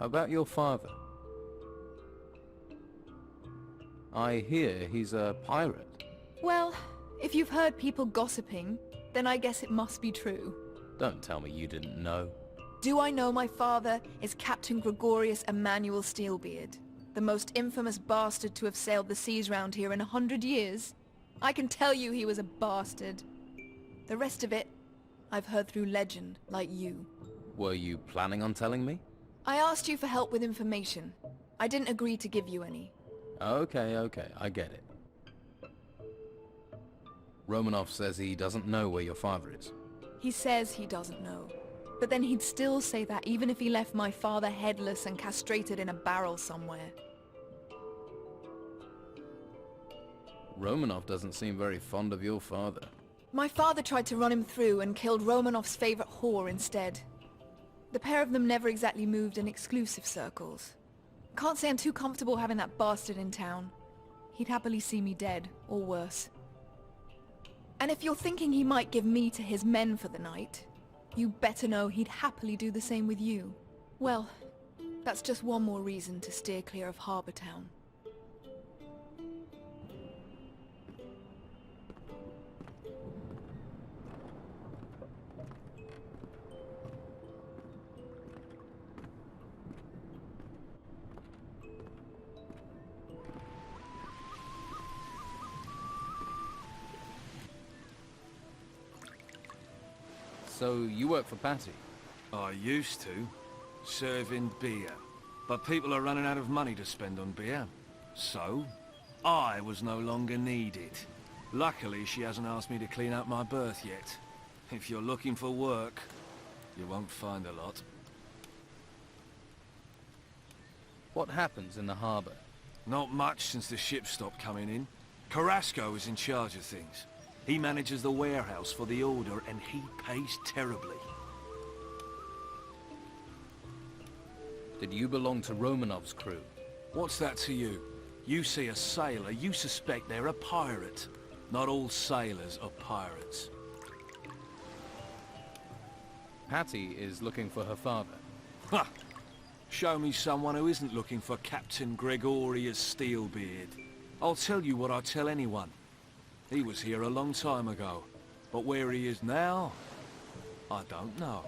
About your father. I hear he's a pirate. Well, if you've heard people gossiping, then I guess it must be true. Don't tell me you didn't know. Do I know my father is Captain Gregorius Emmanuel Steelbeard, the most infamous bastard to have sailed the seas round here in 100 years? I can tell you he was a bastard. The rest of it, I've heard through legend, like you. Were you planning on telling me? I asked you for help with information. I didn't agree to give you any. Okay, I get it. Romanov says he doesn't know where your father is. He says he doesn't know. But then he'd still say that even if he left my father headless and castrated in a barrel somewhere. Romanov doesn't seem very fond of your father. My father tried to run him through and killed Romanov's favorite whore instead. The pair of them never exactly moved in exclusive circles. Can't say I'm too comfortable having that bastard in town. He'd happily see me dead, or worse. And if you're thinking he might give me to his men for the night, you better know he'd happily do the same with you. Well, that's just one more reason to steer clear of Harbour Town. So you work for Patty? I used to, serving beer. But people are running out of money to spend on beer. So, I was no longer needed. Luckily, she hasn't asked me to clean up my berth yet. If you're looking for work, you won't find a lot. What happens in the harbour? Not much since the ships stopped coming in. Carrasco is in charge of things. He manages the warehouse for the Order, and he pays terribly. Did you belong to Romanov's crew? What's that to you? You see a sailor, you suspect they're a pirate. Not all sailors are pirates. Patty is looking for her father. Ha! Show me someone who isn't looking for Captain Gregorius Steelbeard. I'll tell you what I tell anyone. He was here a long time ago, but where he is now, I don't know.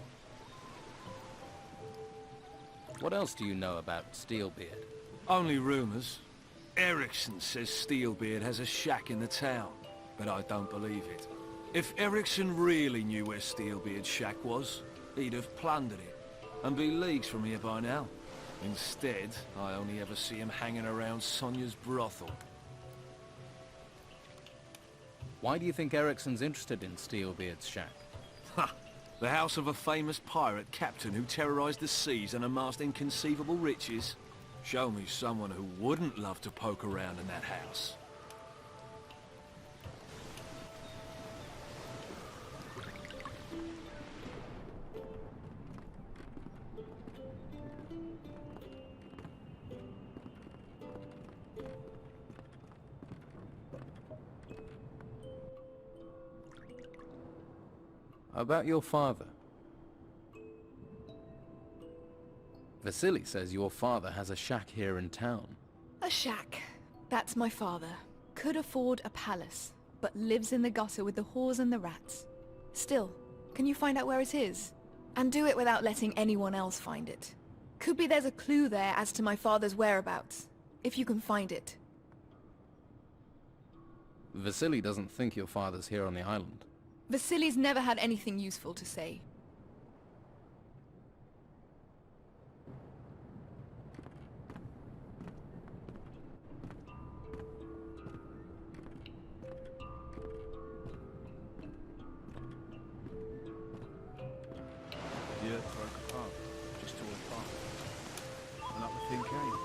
What else do you know about Steelbeard? Only rumors. Erickson says Steelbeard has a shack in the town, but I don't believe it. If Erickson really knew where Steelbeard's shack was, he'd have plundered it, and be leagues from here by now. Instead, I only ever see him hanging around Sonia's brothel. Why do you think Erickson's interested in Steelbeard's shack? Ha! The house of a famous pirate captain who terrorized the seas and amassed inconceivable riches. Show me someone who wouldn't love to poke around in that house. About your father. Vasily says your father has a shack here in town. A shack. That's my father. Could afford a palace, but lives in the gutter with the whores and the rats. Still, can you find out where it is? And do it without letting anyone else find it. Could be there's a clue there as to my father's whereabouts, if you can find it. Vasily doesn't think your father's here on the island. Vasily's never had anything useful to say. The earth broke apart, just toward Bath. And up the thing came.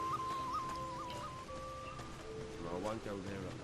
No, I won't go there alone.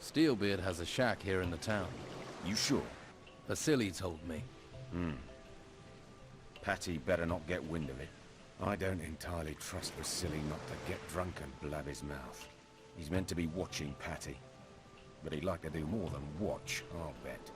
Steelbeard has a shack here in the town. You sure? Vasily told me. Patty better not get wind of it. I don't entirely trust Vasily not to get drunk and blab his mouth. He's meant to be watching Patty. But he'd like to do more than watch, I'll bet.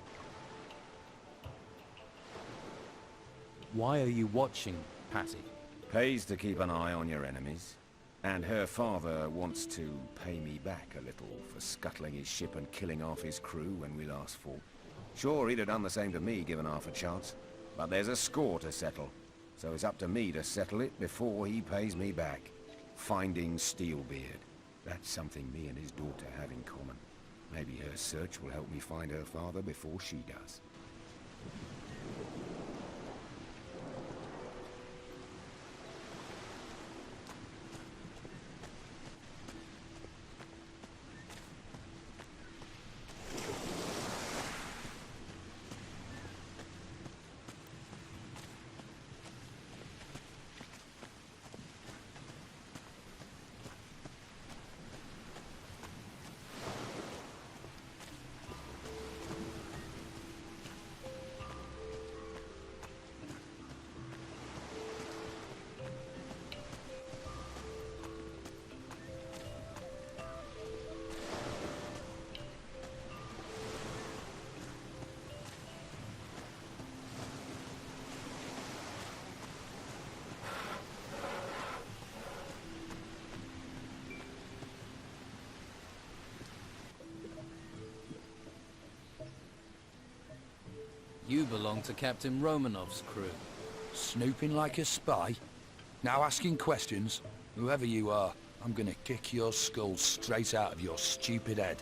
Why are you watching Patty? Pays to keep an eye on your enemies. And her father wants to pay me back a little for scuttling his ship and killing half his crew when we last fought. Sure, he'd have done the same to me given half a chance. But there's a score to settle. So it's up to me to settle it before he pays me back. Finding Steelbeard. That's something me and his daughter have in common. Maybe her search will help me find her father before she does. You belong to Captain Romanov's crew. Snooping like a spy? Now asking questions? Whoever you are, I'm gonna kick your skull straight out of your stupid head.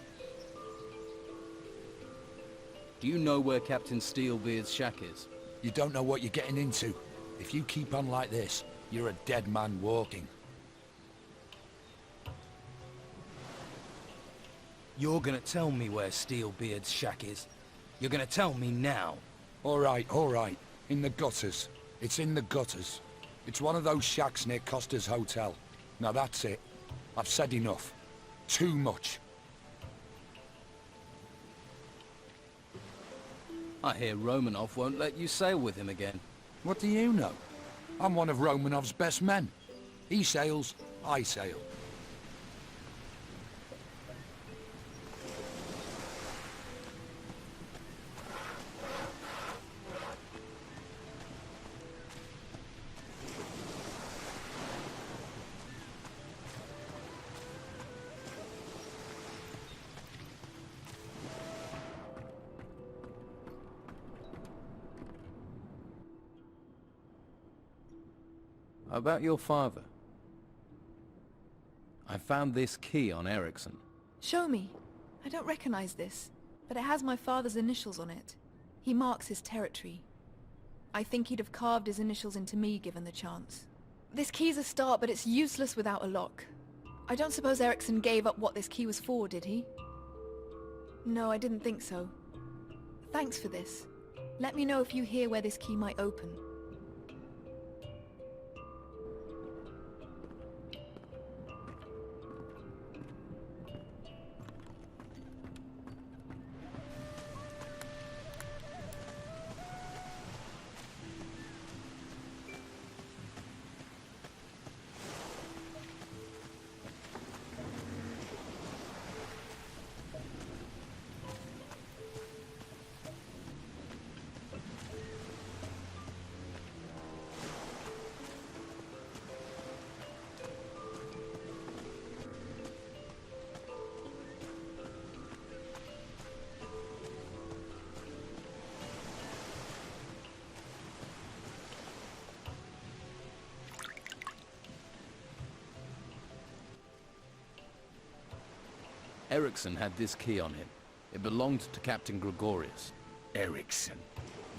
Do you know where Captain Steelbeard's shack is? You don't know what you're getting into. If you keep on like this, you're a dead man walking. You're gonna tell me where Steelbeard's shack is? You're gonna tell me now? All right. In the gutters. It's in the gutters. It's one of those shacks near Costa's Hotel. Now that's it. I've said enough. Too much. I hear Romanov won't let you sail with him again. What do you know? I'm one of Romanov's best men. He sails, I sail. About your father. I found this key on Ericsson. Show me. I don't recognize this, but it has my father's initials on it. He marks his territory. I think he'd have carved his initials into me given the chance. This key's a start, but it's useless without a lock. I don't suppose Ericsson gave up what this key was for, did he? No, I didn't think so. Thanks for this. Let me know if you hear where this key might open. Ericsson had this key on him. It belonged to Captain Gregorius. Ericsson,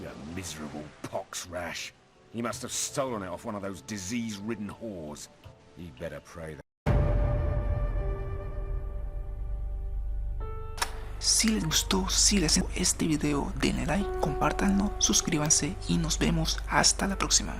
you miserable pox rash. He must have stolen it off one of those disease-ridden whores. You'd better pray that. Si les gustó, si les gustó este video, denle like, compártanlo, suscríbanse y nos vemos hasta la próxima.